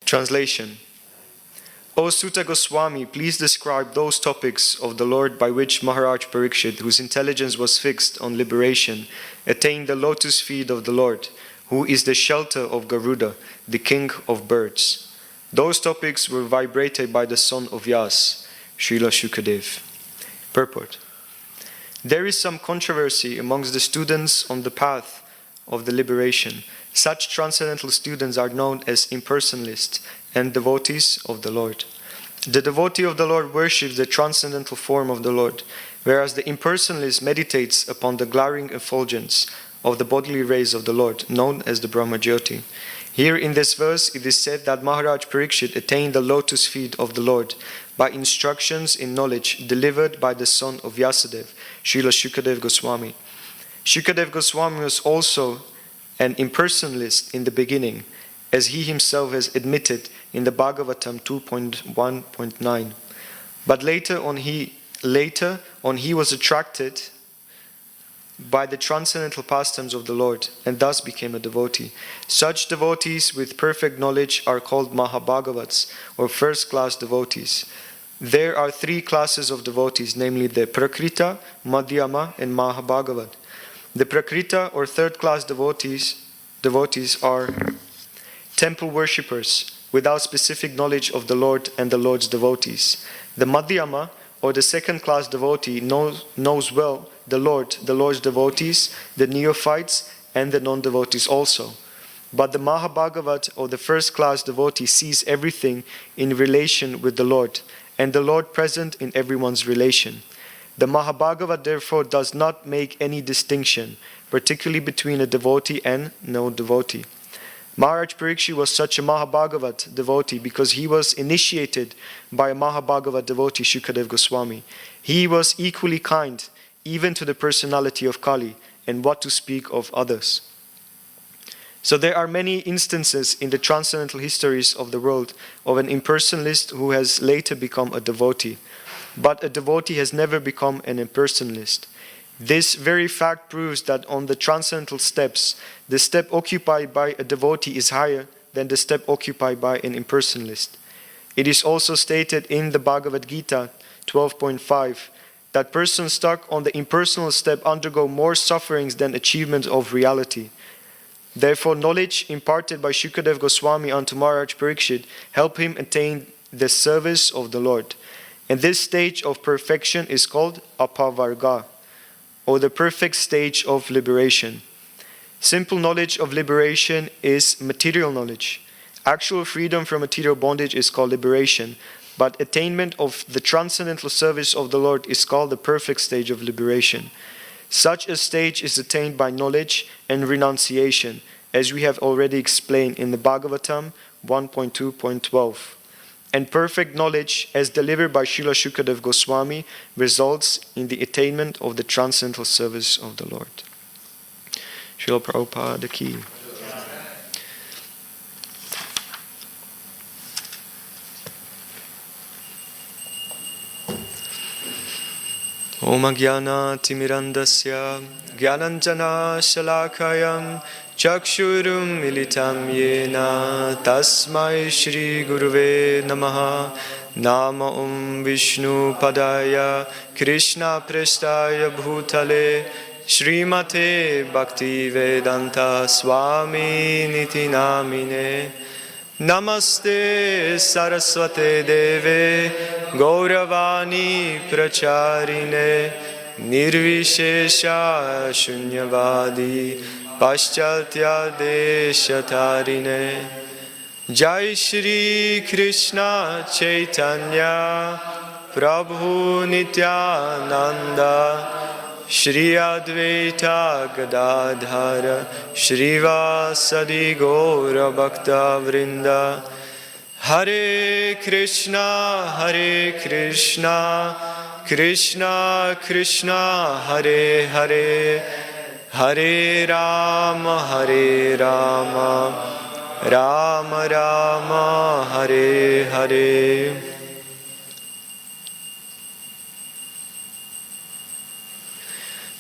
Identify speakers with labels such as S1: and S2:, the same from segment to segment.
S1: Translation. O Sutta Goswami, please describe those topics of the Lord by which Maharaj Parikshit, whose intelligence was fixed on liberation, attained the lotus feet of the Lord, who is the shelter of Garuda, the king of birds. Those topics were vibrated by the son of Yas, Srila Shukadev. Purport. There is some controversy amongst the students on the path of the liberation. Such transcendental students are known as impersonalists and devotees of the Lord. The devotee of the Lord worships the transcendental form of the Lord, whereas the impersonalist meditates upon the glaring effulgence of the bodily rays of the Lord, known as the Brahma Jyoti. Here in this verse it is said that Maharaj Parikshit attained the lotus feet of the Lord by instructions in knowledge delivered by the son of Vyasadeva, Srila Shukadev Goswami. Shukadev Goswami was also an impersonalist in the beginning, as he himself has admitted in the Bhagavatam 2.1.9. But later on he was attracted by the transcendental pastimes of the Lord and thus became a devotee. Such devotees with perfect knowledge are called Mahabhagavats, or first-class devotees. There are three classes of devotees, namely the Prakrita, Madhyama and Mahabhagavat. The Prakrita or third-class devotees are temple worshippers without specific knowledge of the Lord and the Lord's devotees. The Madhyama or the second-class devotee knows well the Lord's devotees, the neophytes and the non-devotees also. But the Mahabhagavat or the first-class devotee sees everything in relation with the Lord and the Lord present in everyone's relation. The Mahabhagavat therefore does not make any distinction, particularly between a devotee and no devotee. Maharaj Parikshit was such a Mahabhagavat devotee because he was initiated by a Mahabhagavat devotee, Shukadev Goswami. He was equally kind even to the personality of Kali, and what to speak of others. So there are many instances in the transcendental histories of the world of an impersonalist who has later become a devotee. But a devotee has never become an impersonalist. This very fact proves that on the transcendental steps, the step occupied by a devotee is higher than the step occupied by an impersonalist. It is also stated in the Bhagavad Gita 12.5 that persons stuck on the impersonal step undergo more sufferings than achievement of reality. Therefore, knowledge imparted by Shukadev Goswami unto Maharaj Parikshit helped him attain the service of the Lord. And this stage of perfection is called Apavarga, or the perfect stage of liberation. Simple knowledge of liberation is material knowledge. Actual freedom from material bondage is called liberation, but attainment of the transcendental service of the Lord is called the perfect stage of liberation. Such a stage is attained by knowledge and renunciation, as we have already explained in the Bhagavatam 1.2.12. And perfect knowledge, as delivered by Srila Shukadev Goswami, results in the attainment of the transcendental service of the Lord. Srila Prabhupada Ki. Om Jnana Timirandasya Jnananjana Shalakayam Chakshurum Militam Yena Tasmai Shri Guruve Namaha. Nama Om Vishnu Padaya Krishna Prestaya Bhutale Srimate Bhakti Vedanta Swami Niti Namine. Namaste Saraswate Deve Gauravani Pracharine Nirvishesha Shunyavadi Paschaltya Deshatarine. Jai Shri Krishna Chaitanya Prabhu Nityananda Shri Advaita Gadadhara Shrivasadi Gaura Bhakta Vrinda. Hare Krishna Krishna Krishna Hare Hare, Hare Rama Rama Rama Hare Hare.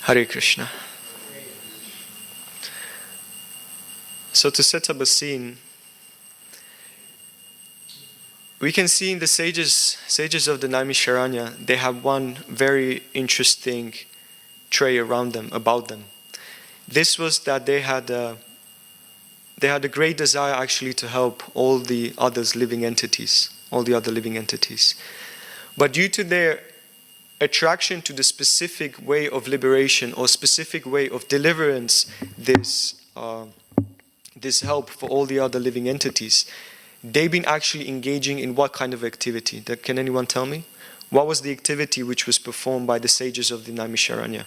S1: Hare Krishna. So to set up a scene, We can see in the sages of the Naimisharanya, they have one very interesting trait around them, about them. This was that they had a great desire actually to help all the other living entities. But due to their attraction to the specific way of liberation or specific way of deliverance, this help for all the other living entities, they've been actually engaging in what kind of activity? Can anyone tell me? What was the activity which was performed by the sages of the Naimisharanya?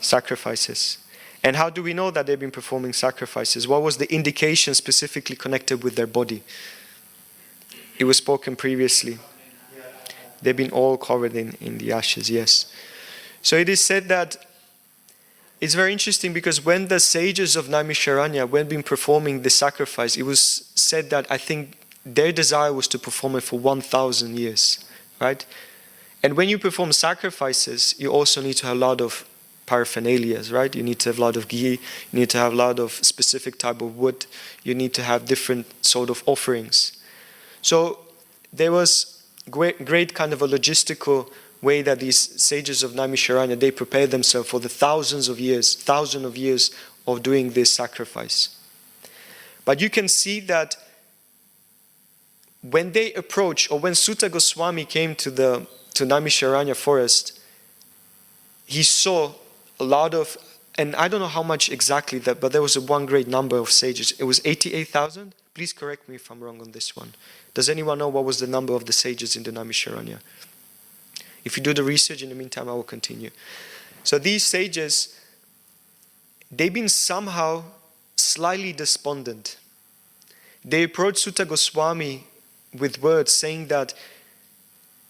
S1: Sacrifices. And how do we know that they've been performing sacrifices? What was the indication specifically connected with their body? It was spoken previously. They've been all covered in the ashes, yes. So it is said that it's very interesting because when the sages of Naimisharanya were been performing the sacrifice, it was said that I think their desire was to perform it for 1,000 years, right? And when you perform sacrifices, you also need to have a lot of paraphernalia, right? You need to have a lot of ghee, you need to have a lot of specific type of wood, you need to have different sort of offerings. So there was great kind of a logistical way that these sages of Naimisharanya, they prepared themselves for the thousands of years of doing this sacrifice. But you can see that when they approach, or when Sutta Goswami came to Naimisharanya forest, he saw a lot of, and I don't know how much exactly that, but there was one great number of sages. It was 88,000. Please correct me if I'm wrong on this one. Does anyone know what was the number of the sages in the Naimisharanya? If you do the research, in the meantime, I will continue. So these sages, they've been somehow slightly despondent. They approached Sutta Goswami with words saying that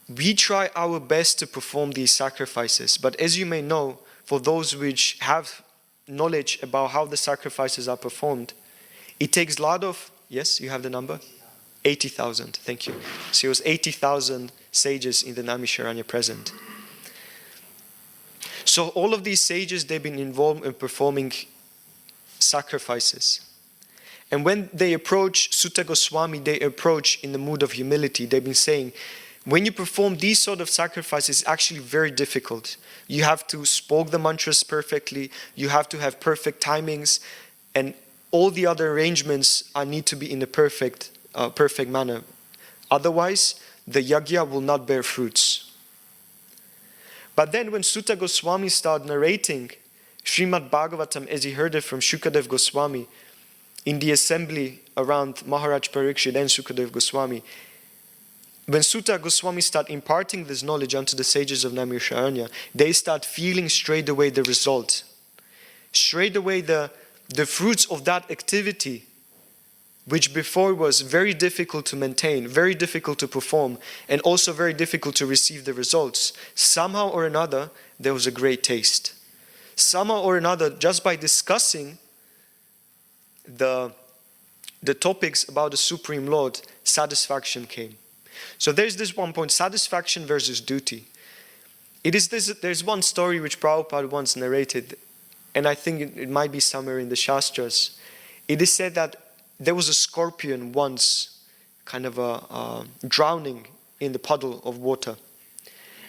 S1: we try our best to perform these sacrifices, but as you may know, for those which have knowledge about how the sacrifices are performed, it takes a lot of, yes, you have the number? 80,000, thank you. So it was 80,000 sages in the Naimisharanya present. So all of these sages, they've been involved in performing sacrifices. And when they approach Sutta Goswami, they approach in the mood of humility. They've been saying, when you perform these sort of sacrifices, it's actually very difficult. You have to spoke the mantras perfectly, you have to have perfect timings, and all the other arrangements need to be in a perfect manner. Otherwise, the yajna will not bear fruits. But then when Sutta Goswami started narrating Srimad Bhagavatam as he heard it from Shukadev Goswami in the assembly around Maharaj Parikshit and Shukadev Goswami, when Sutta Goswami started imparting this knowledge unto the sages of Naimisharanya, they start feeling straight away the result. Straight away the fruits of that activity, which before was very difficult to maintain, very difficult to perform, and also very difficult to receive the results. Somehow or another, there was a great taste. Somehow or another, just by discussing the topics about the Supreme Lord, satisfaction came. So there's this one point, satisfaction versus duty. There's one story which Prabhupada once narrated, and I think it might be somewhere in the Shastras. It is said that there was a scorpion once kind of drowning in the puddle of water.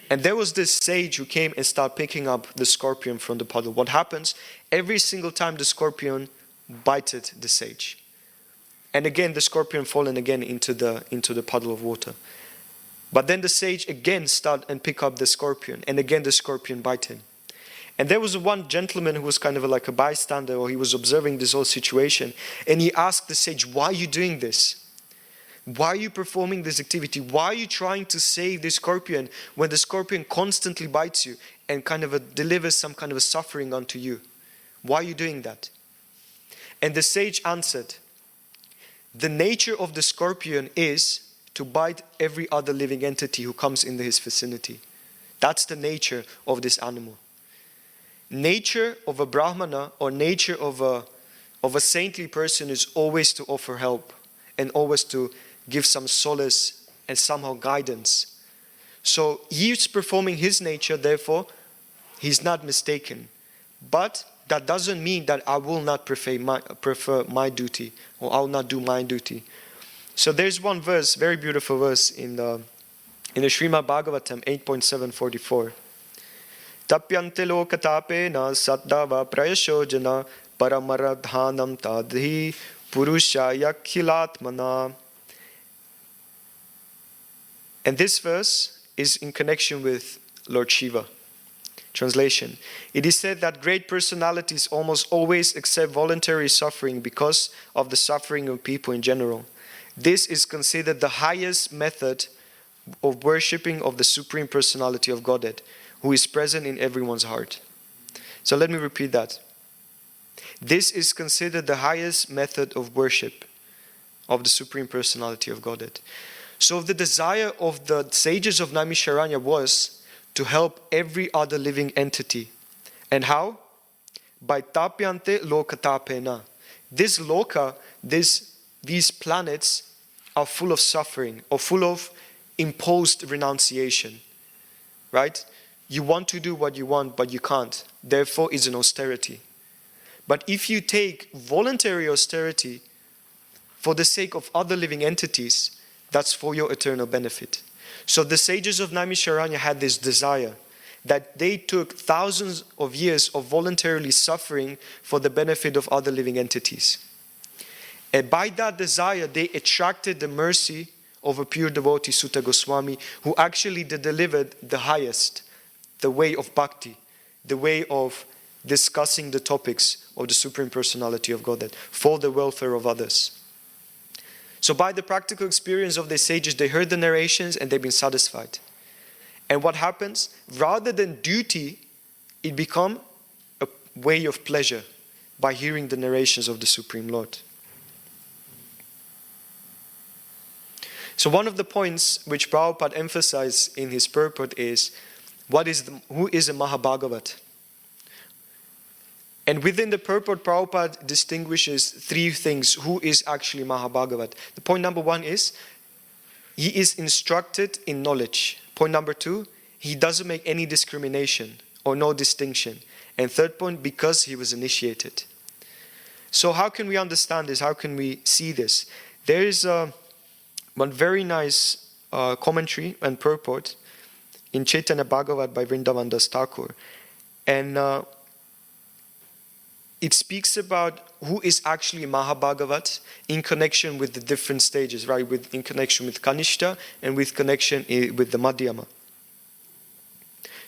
S1: And there was this sage who came and started picking up the scorpion from the puddle. What happens? Every single time the scorpion bited the sage. And again the scorpion fallen again into the puddle of water. But then the sage again start and pick up the scorpion. And again the scorpion bite him. And there was one gentleman who was kind of like a bystander, or he was observing this whole situation. And he asked the sage, why are you doing this? Why are you performing this activity? Why are you trying to save the scorpion when the scorpion constantly bites you and kind of delivers some kind of a suffering unto you? Why are you doing that? And the sage answered, the nature of the scorpion is to bite every other living entity who comes into his vicinity. That's the nature of this animal. Nature of a Brahmana or nature of a saintly person is always to offer help and always to give some solace and somehow guidance. So he's performing his nature, therefore he's not mistaken. But that doesn't mean that I will not prefer my duty, or I will not do my duty. So there's one verse, very beautiful verse in the Srimad Bhagavatam 8.744. Tapyante lokatapena saddava prayasho jana paramaradhanam tadhi purushaya khilatmana. And this verse is in connection with Lord Shiva. Translation: it is said that great personalities almost always accept voluntary suffering because of the suffering of people in general. This is considered the highest method of worshipping of the Supreme Personality of Godhead, who is present in everyone's heart. So let me repeat that. This is considered the highest method of worship of the Supreme Personality of Godhead. So the desire of the sages of Naimisharanya was to help every other living entity. And how? By tapyante lokatapena. This loka, these planets are full of suffering or full of imposed renunciation. Right? You want to do what you want, but you can't. Therefore, it's an austerity. But if you take voluntary austerity for the sake of other living entities, that's for your eternal benefit. So the sages of Naimisharanya had this desire that they took thousands of years of voluntarily suffering for the benefit of other living entities. And by that desire, they attracted the mercy of a pure devotee, Sutta Goswami, who actually delivered the highest, the way of bhakti, the way of discussing the topics of the Supreme Personality of Godhead for the welfare of others. So by the practical experience of the sages, they heard the narrations and they've been satisfied. And what happens? Rather than duty, it becomes a way of pleasure by hearing the narrations of the Supreme Lord. So one of the points which Prabhupada emphasized in his purport is, who is a Mahabhagavat? And within the purport, Prabhupada distinguishes three things. Who is actually Mahabhagavat? The point number one is, he is instructed in knowledge. Point number two, he doesn't make any discrimination or no distinction. And third point, because he was initiated. So how can we understand this? How can we see this? There is one very nice commentary and purport in Chaitanya Bhagavat by Vrindavan Das Thakur. And it speaks about who is actually Mahabhagavat in connection with the different stages, right? In connection with Kanishta and with connection with the Madhyama.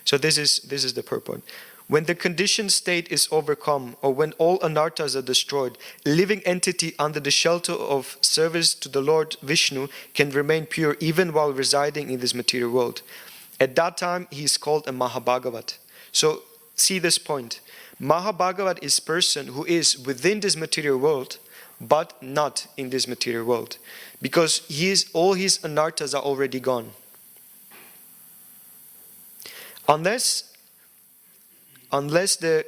S1: So this is the purport. When the conditioned state is overcome, or when all anarthas are destroyed, a living entity under the shelter of service to the Lord Vishnu can remain pure even while residing in this material world. At that time, he is called a Mahabhagavat. So see this point. Mahabhagavat is person who is within this material world, but not in this material world. Because all his anarthas are already gone. Unless the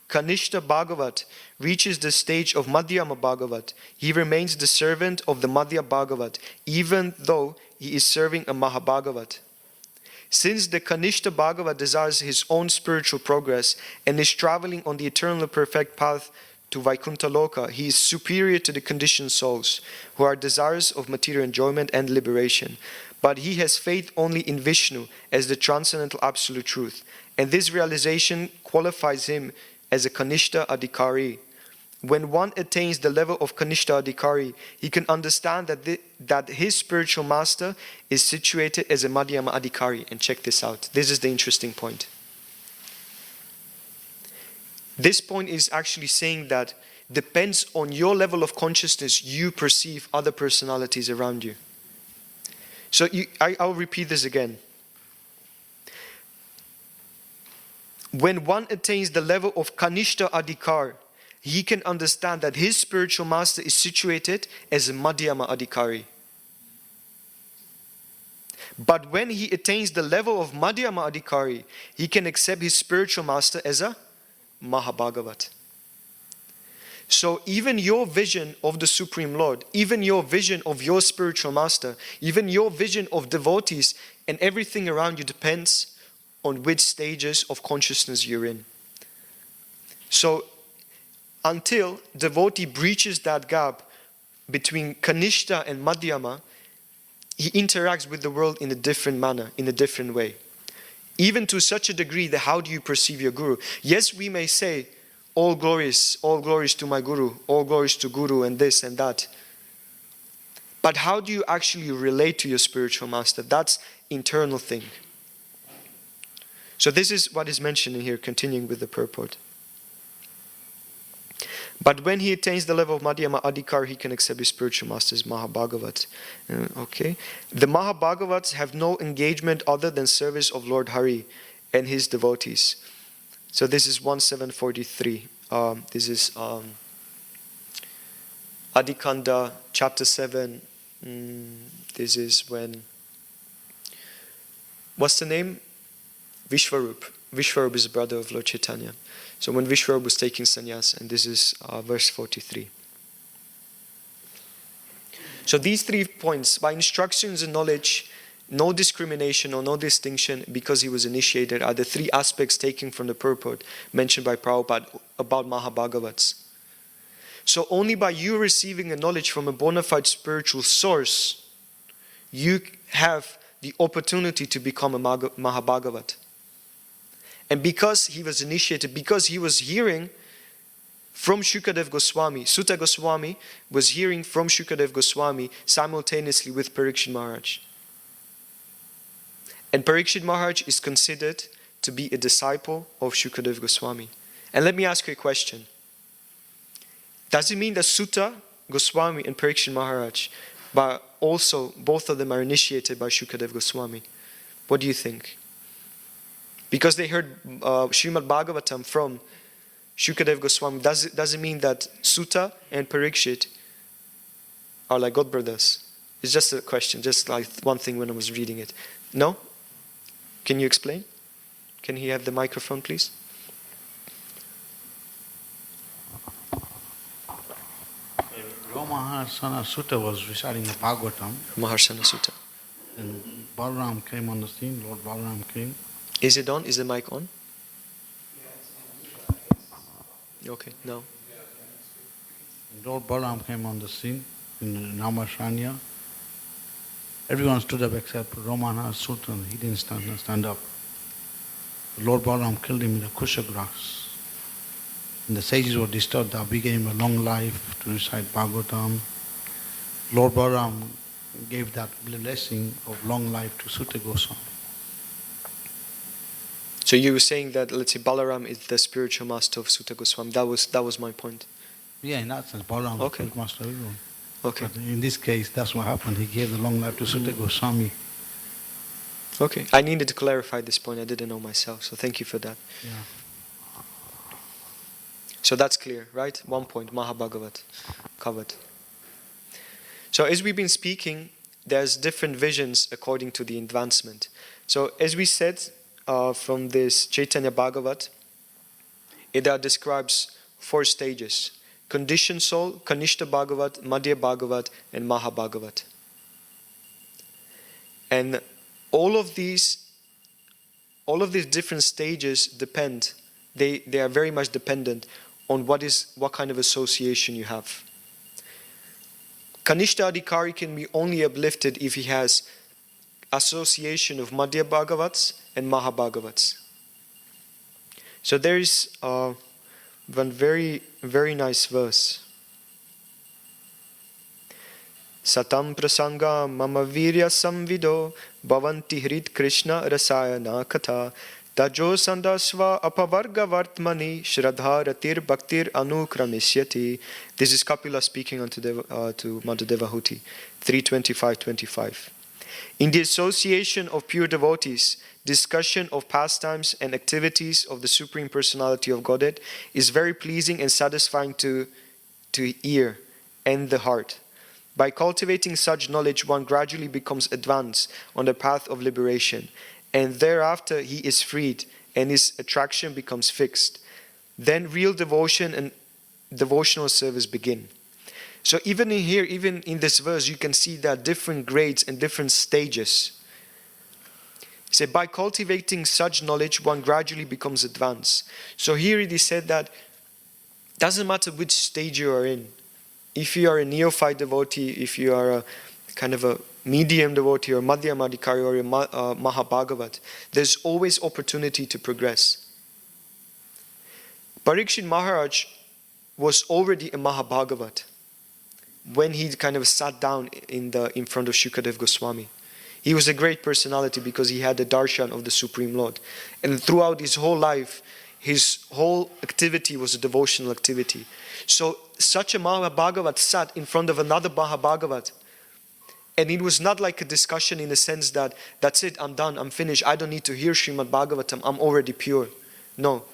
S1: Kanishta Bhagavat reaches the stage of Madhyama Bhagavat, he remains the servant of the Madhya Bhagavat, even though he is serving a Mahabhagavat. Since the Kanishta Bhagavat desires his own spiritual progress and is traveling on the eternal perfect path to Vaikuntha Loka, he is superior to the conditioned souls who are desirous of material enjoyment and liberation. But he has faith only in Vishnu as the transcendental absolute truth. And this realization qualifies him as a Kanishta Adhikari. When one attains the level of Kanishta Adhikari, he can understand that his spiritual master is situated as a Madhyama Adhikari. And check this out. This is the interesting point. This point is actually saying that depends on your level of consciousness, you perceive other personalities around you. So I'll repeat this again. When one attains the level of Kanishta Adhikar, he can understand that his spiritual master is situated as a Madhyama Adhikari. But when he attains the level of Madhyama Adhikari, he can accept his spiritual master as a Mahabhagavat. So even your vision of the Supreme Lord, even your vision of your spiritual master, even your vision of devotees and everything around you depends on which stages of consciousness you're in. So until devotee breaches that gap between Kanishta and Madhyama, he interacts with the world in a different manner, in a different way. Even to such a degree that how do you perceive your guru? Yes, we may say, all glories to my guru, all glories to guru and this and that. But how do you actually relate to your spiritual master? That's internal thing. So this is what is mentioned in here, continuing with the purport. But when he attains the level of Madhyama Adhikar, he can accept his spiritual master's Mahabhagavat. Okay. The Mahabhagavats have no engagement other than service of Lord Hari and his devotees. So this is 1743. This is Adhikanda, chapter 7. This is when, what's the name? Vishwarup. Vishwarup is the brother of Lord Chaitanya. So when Vishwarup was taking sannyas, and this is verse 43. So these 3 points, by instructions and knowledge, no discrimination or no distinction because he was initiated, are the 3 aspects taken from the purport mentioned by Prabhupada about Mahabhagavats. So only by you receiving a knowledge from a bona fide spiritual source, you have the opportunity to become a Mahabhagavat. And because he was initiated, because he was hearing from Shukadev Goswami, Sutta Goswami was hearing from Shukadev Goswami simultaneously with Parikshit Maharaj. And Parikshit Maharaj is considered to be a disciple of Shukadev Goswami. And let me ask you a question. Does it mean that Sutta Goswami and Parikshit Maharaj, but also both of them are initiated by Shukadev Goswami? What do you think? Because they heard Srimad Bhagavatam from Shukadev Goswami, does it mean that Sutta and Parikshit are like God brothers? It's just a question, just like one thing when I was reading it. No? Can you explain? Can he have the microphone, please?
S2: Maharsana Sutta was reciting the Bhagavatam.
S1: Maharsana Sutta.
S2: And Balaram came on the scene, Lord Balaram came.
S1: Is it on? Is the mic on? Okay, no.
S2: And Lord Balaram came on the scene in Namashranya. Everyone stood up except Ramana Sutta. He didn't stand up. Lord Balaram killed him with a kusha grass. And the sages were disturbed that we gave him a long life to recite Bhagavatam. Lord Balaram gave that blessing of long life to Sutta Goswami.
S1: So you were saying that, let's say, Balaram is the spiritual master of Sutta Goswami. That was my point.
S2: Yeah, in that sense, Balaram was the master of everyone.
S1: Okay.
S2: But in this case, that's what happened. He gave the long life to Sutta Goswami.
S1: Okay. I needed to clarify this point. I didn't know myself. So thank you for that.
S2: Yeah.
S1: So that's clear, right? 1 point, Mahabhagavat, covered. So as we've been speaking, there's different visions according to the advancement. So as we said, from this Chaitanya Bhagavat, it describes 4 stages: conditioned soul, Kanishta Bhagavat, Madhya Bhagavat, and Mahabhagavat. And all of these different stages depend. They are very much dependent on what kind of association you have. Kanishta Adhikari can be only uplifted if he has association of Madhya Bhagavats and Mahabhagavats. So there is one very, very nice verse. Satam prasanga mama virya samvido bhavanti hrit Krishna rasayana katha tajo sandasva apavarga vartmani shraddha ratir bhaktir anukramishyati. This is Kapila speaking to Madhudeva Huti, 3:25-25. In the association of pure devotees, discussion of pastimes and activities of the Supreme Personality of Godhead is very pleasing and satisfying to ear and the heart. By cultivating such knowledge, one gradually becomes advanced on the path of liberation, and thereafter he is freed and his attraction becomes fixed. Then real devotion and devotional service begin. So even in here, even in this verse, you can see that different grades and different stages. He said, by cultivating such knowledge, one gradually becomes advanced. So here it is said that doesn't matter which stage you are in. if you are a neophyte devotee, if you are a kind of a medium devotee or Madhyamadikari or a Mahabhagavat, there's always opportunity to progress. Parikshit Maharaj was already a Mahabhagavat when he kind of sat down in front of Shukadev Goswami. He was a great personality because he had the darshan of the Supreme Lord. And throughout his whole life, his whole activity was a devotional activity. So such a Mahabhagavat sat in front of another Mahabhagavat. And it was not like a discussion in the sense that, that's it, I'm done, I'm finished, I don't need to hear Srimad Bhagavatam, I'm already pure. No.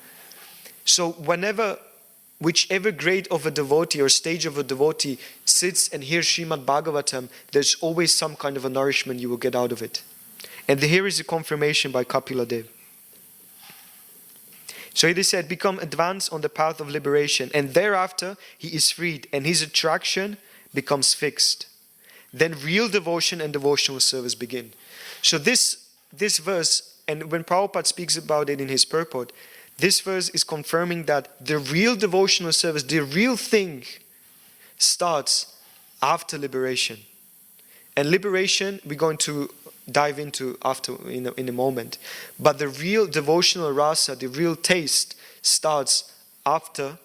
S1: So whichever grade of a devotee or stage of a devotee sits and hears Srimad Bhagavatam, there's always some kind of a nourishment you will get out of it. And here is a confirmation by Kapila Dev. So it is said, become advanced on the path of liberation, and thereafter he is freed, and his attraction becomes fixed. Then real devotion and devotional service begin. So this verse, and when Prabhupada speaks about it in his purport, this verse is confirming that the real devotional service, the real thing, starts after liberation. And liberation we're going to dive into after in a moment. But the real devotional rasa, the real taste, starts after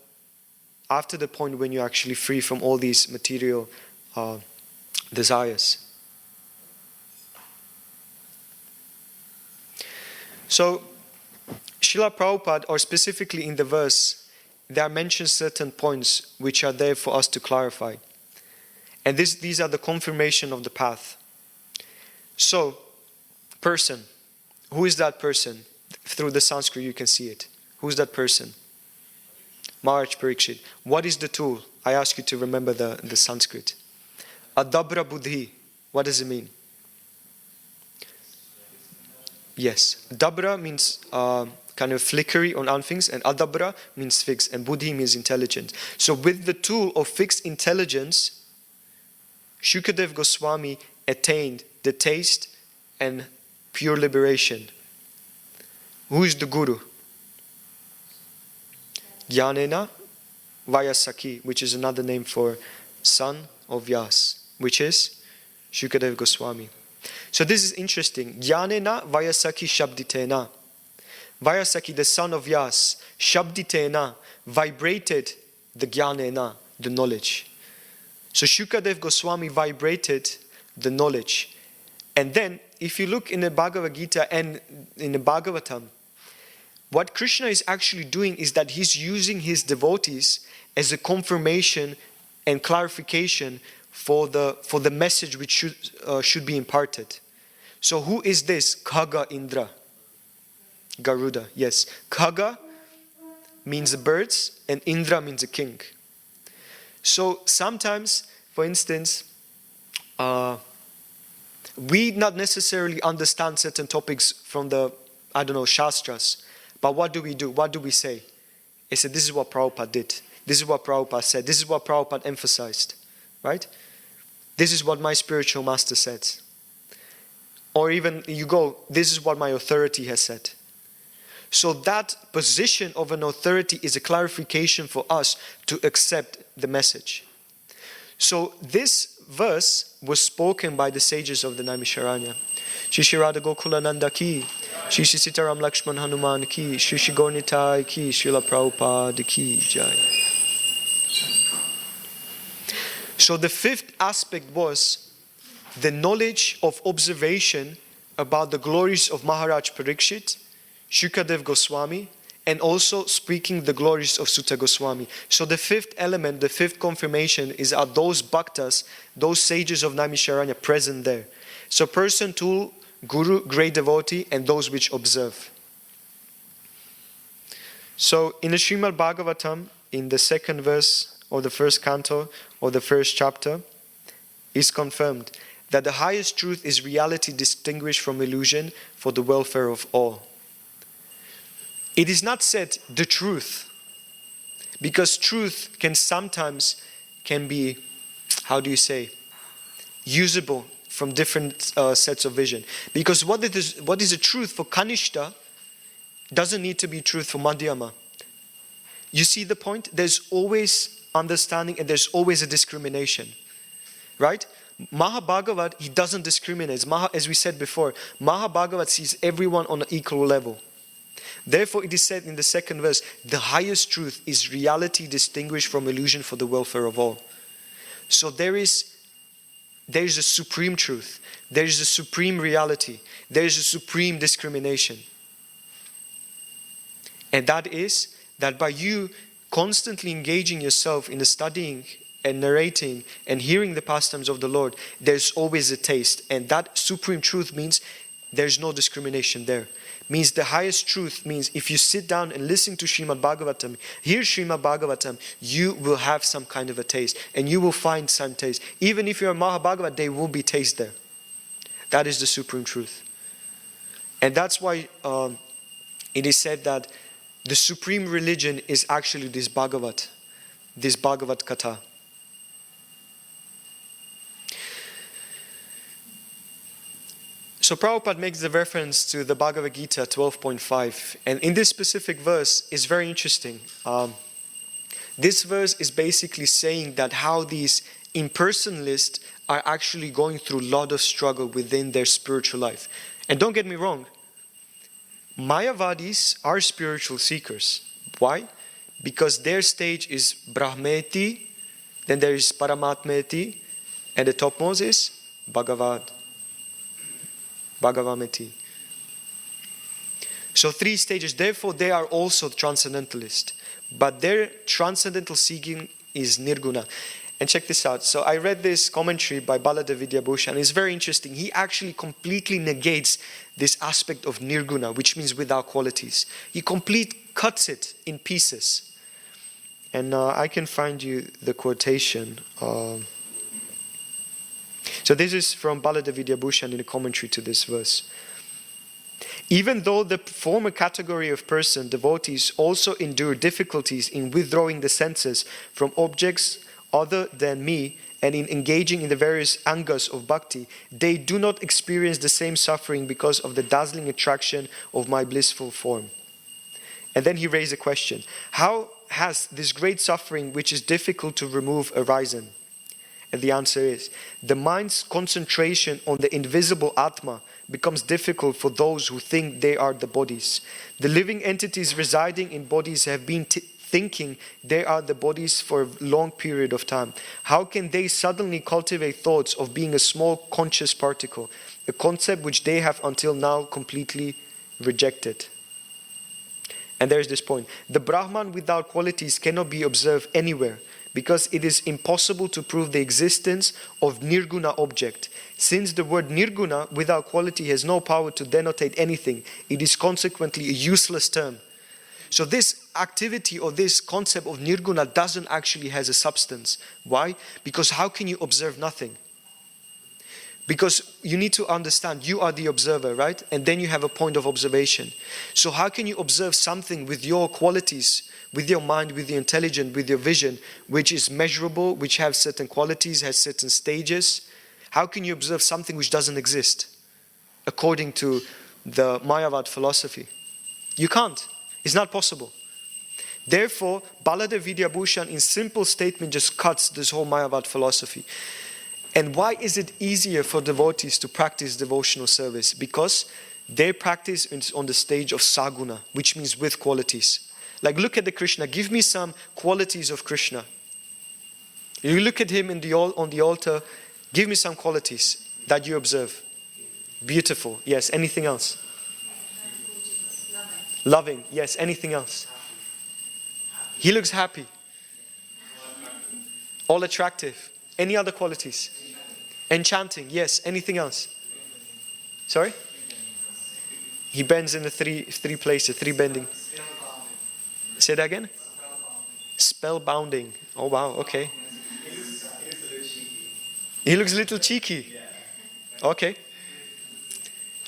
S1: the point when you're actually free from all these material desires. So, Srila Prabhupada, or specifically in the verse, there are mentioned certain points which are there for us to clarify. And these are the confirmation of the path. So, person. Who is that person? Through the Sanskrit you can see it. Who is that person? Maharaj Parikshit. What is the tool? I ask you to remember the Sanskrit. Adabra buddhi. What does it mean? Yes. Dabra means kind of flickery on things, and adabra means fixed, and buddhi means intelligence. So with the tool of fixed intelligence, Shukadev Goswami attained the taste and pure liberation. Who is the Guru? Jnanena Vayasaki, which is another name for son of Vyas, which is Shukadev Goswami. So this is interesting. Jnanena Vayasaki Shabditena. Vayasaki, the son of Vyas, Shabditena, vibrated the Jnanena, the knowledge. So Shukadev Goswami vibrated the knowledge. And then, if you look in the Bhagavad Gita and in the Bhagavatam, what Krishna is actually doing is that he's using his devotees as a confirmation and clarification for the message which should be imparted. So who is this? Khaga Indra. Garuda, yes. Khaga means the birds and Indra means a king. So sometimes, for instance, we not necessarily understand certain topics from the, Shastras. But what do we do? What do we say? He said, this is what Prabhupada did. This is what Prabhupada said. This is what Prabhupada emphasized. Right? This is what my spiritual master said. Or even you go, this is what my authority has said. So that position of an authority is a clarification for us to accept the message. So this verse was spoken by the sages of the Naimisharanya. Shri Shri Radha Gokulananda ki, Shri Shri Sitaram Lakshman Hanuman ki, Shri Shri Gaurnitai ki, Srila Prabhupada ki jai. So the fifth aspect was the knowledge of observation about the glories of Maharaj Parikshit, Shukadev Goswami, and also speaking the glories of Sutta Goswami. So the fifth element, the fifth confirmation are those bhaktas, those sages of Naimisharanya present there. So person, tool, guru, great devotee, and those which observe. So in the Srimad Bhagavatam, in the second verse or the first canto or the first chapter, is confirmed that the highest truth is reality distinguished from illusion for the welfare of all. It is not said the truth, because truth can sometimes be, usable from different sets of vision. Because what is a truth for Kanishta doesn't need to be truth for Madhyama. You see the point? There's always understanding, and there's always a discrimination. Right? Mahabhagavat, he doesn't discriminate. As we said before, Mahabhagavat sees everyone on an equal level. Therefore, it is said in the second verse, the highest truth is reality distinguished from illusion for the welfare of all. So there is a supreme truth. There is a supreme reality. There is a supreme discrimination. And that is that by you constantly engaging yourself in the studying and narrating and hearing the pastimes of the Lord, there's always a taste. And that supreme truth means there's no discrimination there. Means the highest truth means if you sit down and listen to Srimad Bhagavatam, hear Srimad Bhagavatam, you will have some kind of a taste. And you will find some taste. Even if you're a Mahabhagavat, there will be taste there. That is the supreme truth. And that's why it is said that the supreme religion is actually this Bhagavat Katha. So Prabhupada makes the reference to the Bhagavad Gita 12.5. And in this specific verse is very interesting. This verse is basically saying that how these impersonalists are actually going through a lot of struggle within their spiritual life. And don't get me wrong, Mayavadis are spiritual seekers. Why? Because their stage is Brahmeti, then there is Paramatmeti, and the topmost is Bhagavameti. So 3 stages. Therefore, they are also transcendentalist. But their transcendental seeking is Nirguna. And check this out. So I read this commentary by Balada Vidyabhushan, and it's very interesting. He actually completely negates this aspect of Nirguna, which means without qualities. He cuts it in pieces. And I can find you the quotation. So this is from Balada Vidyabhushan in a commentary to this verse. Even though the former category of person, devotees, also endure difficulties in withdrawing the senses from objects other than me and in engaging in the various angas of bhakti, they do not experience the same suffering because of the dazzling attraction of my blissful form. And then he raised a question. How has this great suffering, which is difficult to remove, arisen? And the answer is, the mind's concentration on the invisible Atma becomes difficult for those who think they are the bodies. The living entities residing in bodies have been thinking they are the bodies for a long period of time. How can they suddenly cultivate thoughts of being a small conscious particle, a concept which they have until now completely rejected? And there's this point. The Brahman without qualities cannot be observed anywhere, because it is impossible to prove the existence of Nirguna object. Since the word Nirguna without quality has no power to denotate anything, it is consequently a useless term. So this activity or this concept of Nirguna doesn't actually has a substance. Why? Because how can you observe nothing? Because you need to understand you are the observer, right? And then you have a point of observation. So how can you observe something with your qualities, with your mind, with your intelligence, with your vision, which is measurable, which has certain qualities, has certain stages? How can you observe something which doesn't exist according to the Mayavad philosophy? You can't. It's not possible. Therefore, Balada Vidyabhushan in simple statement just cuts this whole Mayavad philosophy. And why is it easier for devotees to practice devotional service? Because their practice is on the stage of saguna, which means with qualities. Like look at the Krishna, give me some qualities of Krishna. You look at him on the altar, give me some qualities that you observe. Beautiful, yes, anything else? Loving, yes, anything else? He looks happy. All attractive. Any other qualities? Enchanting, yes, anything else? Sorry? He bends in the three places, 3 bending. Say that again? Spellbounding. Oh wow, okay. He looks a little cheeky. Okay.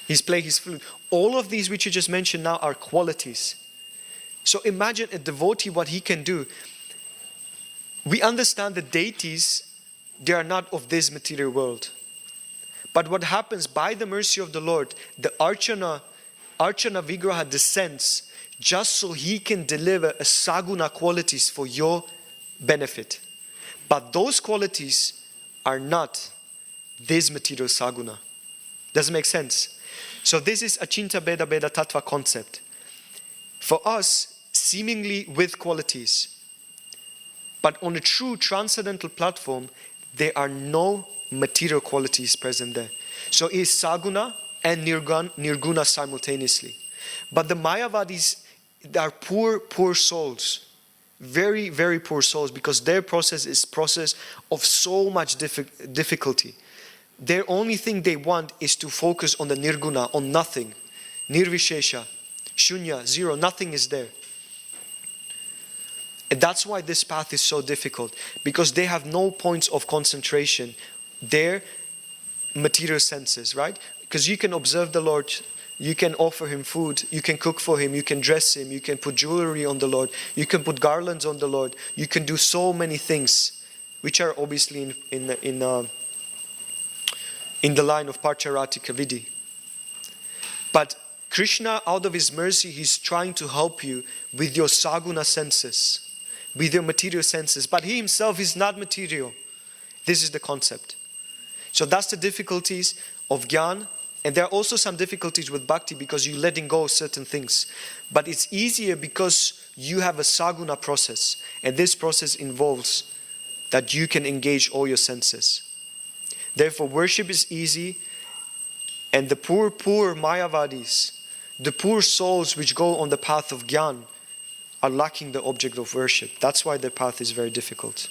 S1: He's playing his flute. All of these which you just mentioned now are qualities. So imagine a devotee, what he can do. We understand the deities, they are not of this material world. But what happens by the mercy of the Lord, the Archana Vigraha descends just so he can deliver a saguna qualities for your benefit. But those qualities are not this material saguna. Does it make sense? So this is Achinta Beda Beda Tattva concept. For us, seemingly with qualities, but on a true transcendental platform, there are no material qualities present there. So it is saguna and nirguna simultaneously. But the Mayavadis, they are poor souls. Very, very poor souls, because their process is process of so much difficulty. Their only thing they want is to focus on the nirguna, on nothing. Nirvishesha, shunya, zero, nothing is there. And that's why this path is so difficult, because they have no points of concentration. Their material senses, right? Because you can observe the Lord, you can offer Him food, you can cook for Him, you can dress Him, you can put jewelry on the Lord, you can put garlands on the Lord, you can do so many things, which are obviously in the line of Parcharatika Vidhi. But Krishna, out of His mercy, He's trying to help you with your saguna senses, with your material senses. But He Himself is not material. This is the concept. So that's the difficulties of Gyan. And there are also some difficulties with Bhakti, because you're letting go of certain things. But it's easier because you have a saguna process. And this process involves that you can engage all your senses. Therefore, worship is easy. And the poor Mayavadis, the poor souls which go on the path of Gyan, are lacking the object of worship. That's why their path is very difficult.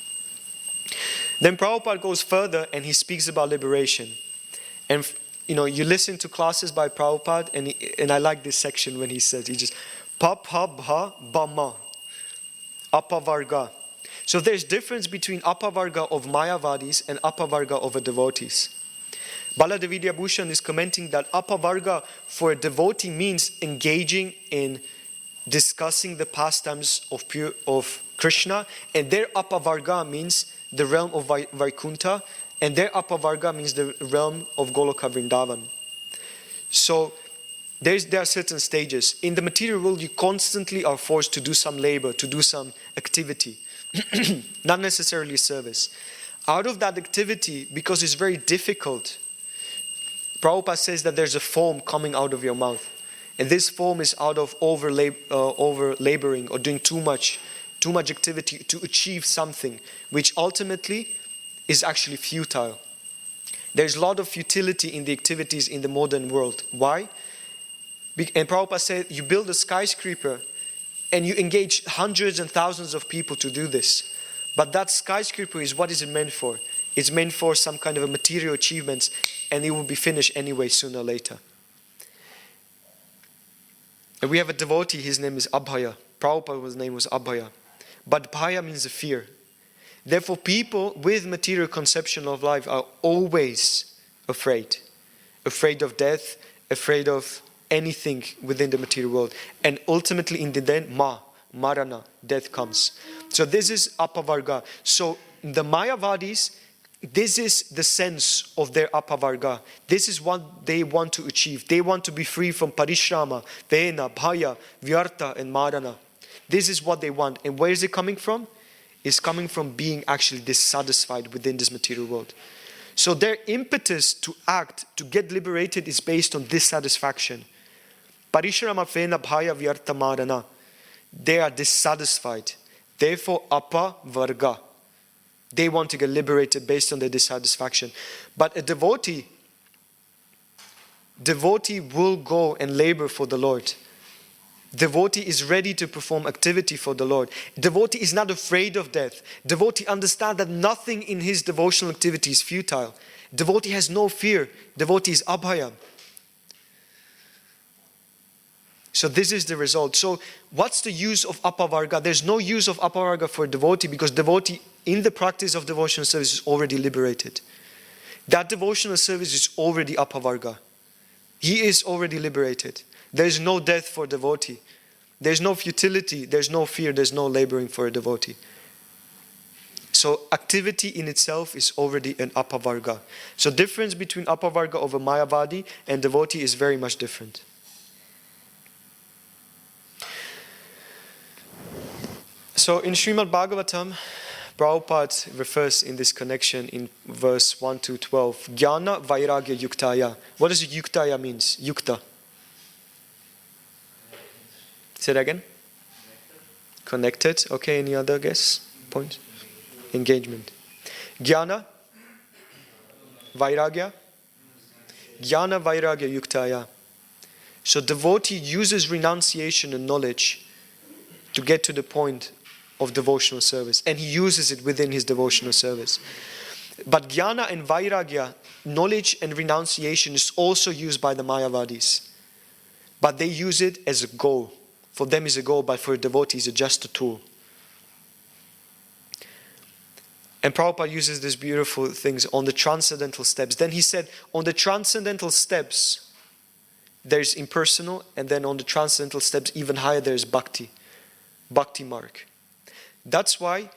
S1: Then Prabhupada goes further and he speaks about liberation. And you listen to classes by Prabhupada, and I like this section when he says, he just, Papabha Bama, Apavarga. So there's difference between Apavarga of Mayavadis and Apavarga of devotees. Baladevidya Bhushan is commenting that Apavarga for a devotee means engaging in discussing the pastimes of Krishna, and their Apavarga means the realm of Vaikuntha, and their Apavarga means the realm of Goloka Vrindavan. So there are certain stages. In the material world, you constantly are forced to do some labor, to do some activity, not necessarily service. Out of that activity, because it's very difficult, Prabhupada says that there's a foam coming out of your mouth. And this foam is out of over laboring or doing too much activity to achieve something, which ultimately is actually futile. There's a lot of futility in the activities in the modern world. Why? And Prabhupada said, you build a skyscraper and you engage hundreds and thousands of people to do this. But that skyscraper is, what is it meant for? It's meant for some kind of a material achievements, and it will be finished anyway sooner or later. And we have a devotee, his name is Abhaya. Prabhupada's name was Abhaya. But Bhaya means a fear. Therefore, people with material conception of life are always afraid. Afraid of death, afraid of anything within the material world. And ultimately in the end, Marana, death comes. So this is Apavarga. So the Mayavadis, this is the sense of their Apavarga. This is what they want to achieve. They want to be free from Parishrama, Vena, Bhaya, Vyarta and Marana. This is what they want. And where is it coming from? It's coming from being actually dissatisfied within this material world. So their impetus to act, to get liberated, is based on dissatisfaction. Parishrama, Vena, Bhaya, Vyarta, Marana. They are dissatisfied. Therefore, Apavarga. They want to get liberated based on their dissatisfaction. But a devotee will go and labor for the Lord. Devotee is ready to perform activity for the Lord. Devotee is not afraid of death. Devotee understands that nothing in his devotional activity is futile. Devotee has no fear. Devotee is abhaya. So this is the result. So what's the use of apavarga? There's no use of apavarga for a devotee, because devotee in the practice of devotional service is already liberated. That devotional service is already apavarga. He is already liberated. There is no death for a devotee. There's no futility, there's no fear, there's no laboring for a devotee. So activity in itself is already an apavarga. So difference between apavarga of a Mayavadi and devotee is very much different. So in Srimad Bhagavatam, Prabhupada refers in this connection in verse 1 to 12. Jnana Vairagya Yuktaya. What does Yuktaya means? Yukta. Say that again. Connected. Okay, any other guess? Point? Engagement. Jnana Vairagya. Jnana Vairagya Yuktaya. So devotee uses renunciation and knowledge to get to the point of devotional service. And he uses it within his devotional service. But jnana and vairagya, knowledge and renunciation, is also used by the Mayavadis. But they use it as a goal. For them is a goal, but for devotees it's just a tool. And Prabhupada uses these beautiful things on the transcendental steps. Then he said, on the transcendental steps, there's impersonal, and then on the transcendental steps, even higher, there's bhakti. Bhakti mark. That's why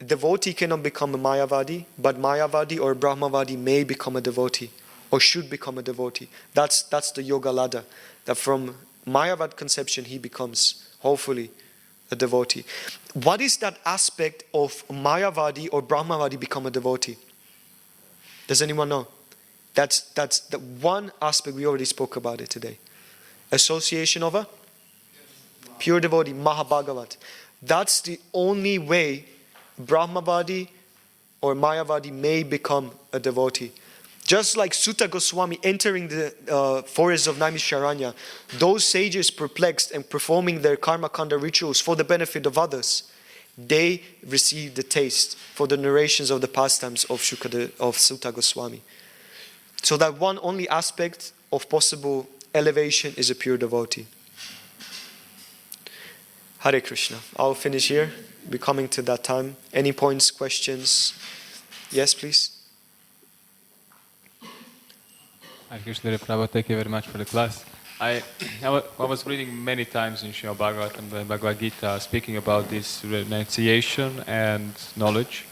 S1: devotee cannot become a Mayavadi, but Mayavadi or Brahmavadi may become a devotee, or should become a devotee. That's the yoga ladder. That from Mayavad conception he becomes, hopefully, a devotee. What is that aspect of Mayavadi or Brahmavadi become a devotee? Does anyone know? That's the one aspect, we already spoke about it today. Association of a pure devotee, Mahabhagavat. That's the only way Brahmavadi or Mayavadi may become a devotee. Just like Sutta Goswami entering the forests of Naimisharanya, those sages perplexed and performing their karma kanda rituals for the benefit of others, they received the taste for the narrations of the pastimes of Sutta Goswami. So that one only aspect of possible elevation is a pure devotee. Hare Krishna. I'll finish here. We're coming to that time. Any points, questions? Yes, please.
S3: Hare Krishna, Prabhupada, thank you very much for the class. I was reading many times in Srimad Bhagavatam, the Bhagavad Gita, speaking about this renunciation and knowledge.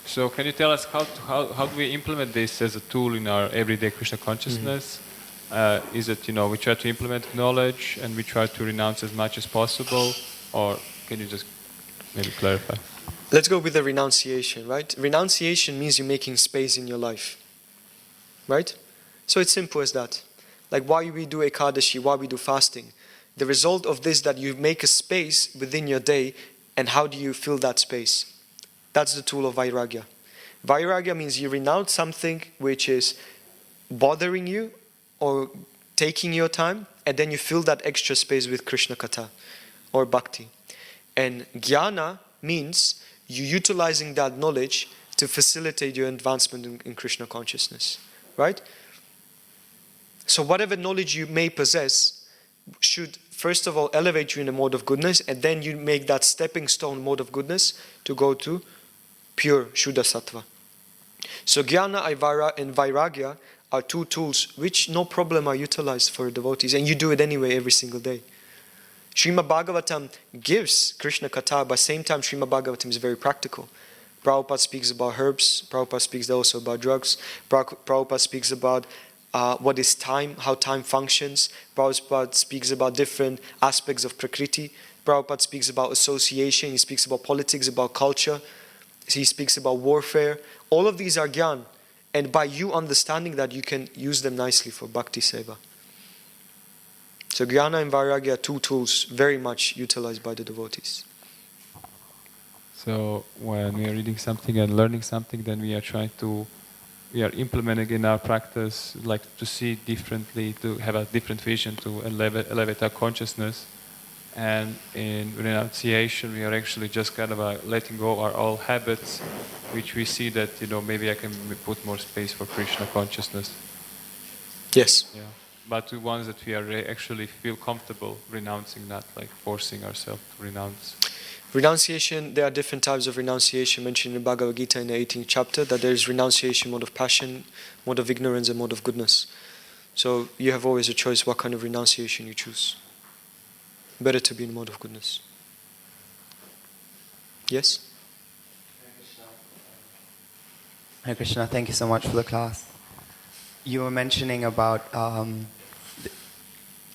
S3: So can you tell us how do we implement this as a tool in our everyday Krishna consciousness? Is it, we try to implement knowledge and we try to renounce as much as possible? Or can you just maybe clarify?
S1: Let's go with the renunciation, right? Renunciation means you're making space in your life, right? So it's simple as that. Like why we do Ekadashi, why we do fasting. The result of this that you make a space within your day, and how do you fill that space? That's the tool of Vairagya. Vairagya means you renounce something which is bothering you or taking your time, and then you fill that extra space with Krishna Katha or Bhakti. And Jnana means you utilizing that knowledge to facilitate your advancement in Krishna consciousness. Right? So whatever knowledge you may possess should first of all elevate you in a mode of goodness, and then you make that stepping stone mode of goodness to go to pure Shuddha Sattva. So Jnana and Vairagya are two tools which no problem are utilized for devotees, and you do it anyway every single day. Srimad Bhagavatam gives Krishna Katha, but same time Srimad Bhagavatam is very practical. Prabhupada speaks about herbs, Prabhupada speaks also about drugs, Prabhupada speaks about what is time, how time functions, Prabhupada speaks about different aspects of Prakriti, Prabhupada speaks about association, he speaks about politics, about culture, he speaks about warfare. All of these are Gyan, and by you understanding that, you can use them nicely for Bhakti Seva. So Jnana and Vairagya are two tools very much utilized by the devotees.
S3: So when we are reading something and learning something, then we are implementing in our practice, like to see differently, to have a different vision, to elevate our consciousness. And in renunciation, we are actually just kind of letting go our old habits, which we see that, maybe I can put more space for Krishna consciousness.
S1: Yes.
S3: Yeah. But the ones that we are actually feel comfortable renouncing, not like forcing ourselves to renounce.
S1: Renunciation, there are different types of renunciation mentioned in Bhagavad Gita in the 18th chapter, that there is renunciation, mode of passion, mode of ignorance, and mode of goodness. So you have always a choice what kind of renunciation you choose. Better to be in mode of goodness. Yes?
S4: Hare Krishna, thank you so much for the class. You were mentioning about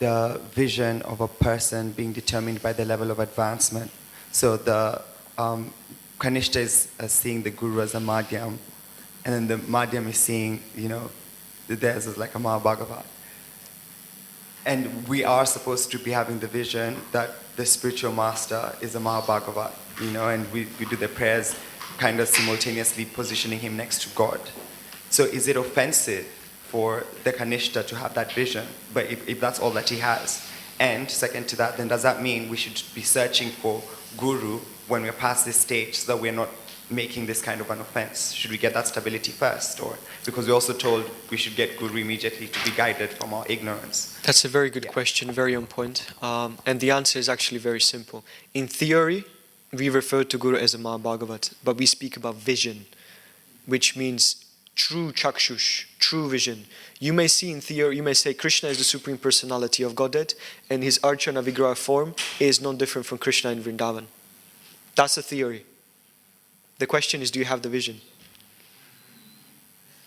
S4: the vision of a person being determined by the level of advancement. So Kanishta is seeing the Guru as a Madhyam, and then the Madhyam is seeing, theirs as like a Mahabhagavat. And we are supposed to be having the vision that the spiritual master is a Mahabhagavat, and we do the prayers kind of simultaneously positioning him next to God. So is it offensive for the Kanishta to have that vision, but if that's all that he has? And second to that, then does that mean we should be searching for Guru when we're past this stage so that we're not making this kind of an offense? Should we get that stability first? Or because we're also told we should get Guru immediately to be guided from our ignorance?
S1: That's a very good question, very on point. And the answer is actually very simple. In theory, we refer to Guru as a Mahabhagavat, but we speak about vision, which means true chakshush, true vision. You may see in theory, you may say Krishna is the Supreme Personality of Godhead, and his Archana Vigraha form is not different from Krishna in Vrindavan. That's a theory. The question is, do you have the vision?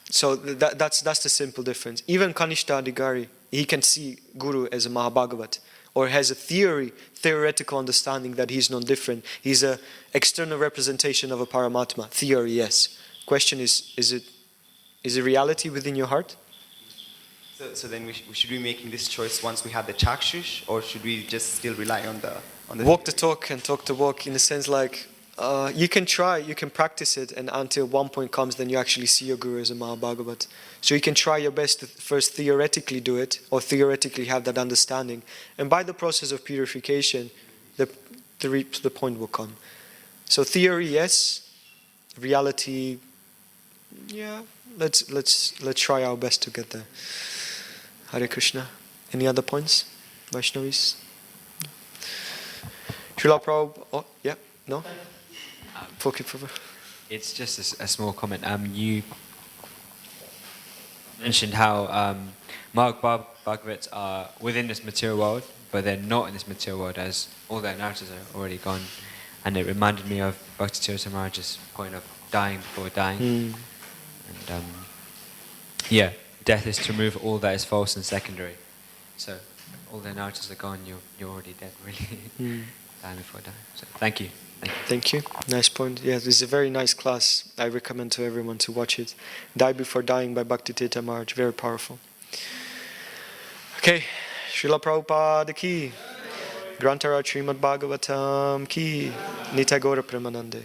S1: So that's the simple difference. Even Kanishta Adhikari, he can see Guru as a Mahabhagavat, or has a theoretical understanding that he's non-different. He's an external representation of a Paramatma. Theory, yes. Question is it reality within your heart?
S4: So then we should be making this choice once we have the chakshush, or should we just still rely on the
S1: walk the talk and talk the walk, in the sense like you can try, you can practice it, and until one point comes, then you actually see your Guru as a Mahabhagavat. So you can try your best to first theoretically do it, or theoretically have that understanding, and by the process of purification, the point will come. So theory, yes. Reality, yeah. Let's try our best to get there. Hare Krishna. Any other points, Vaishnavis? Srila Prabhupada. Oh, yeah. No.
S5: It's just a small comment. You mentioned how Bhagavats are within this material world, but they're not in this material world, as all their narratives are already gone. And it reminded me of Bhakti Tirtha Maharaj's point of dying before dying. And death is to remove all that is false and secondary. So all their narratives are gone, you're already dead, really. Dying before dying. So thank you.
S1: Thank you. Nice point. Yeah, this is a very nice class. I recommend to everyone to watch it. Die Before Dying by Bhakti Tirtha Maharaj. Very powerful. Okay. Srila Prabhupada ki. Grantara Srimad Bhagavatam ki. Nitai Gaura Premanande.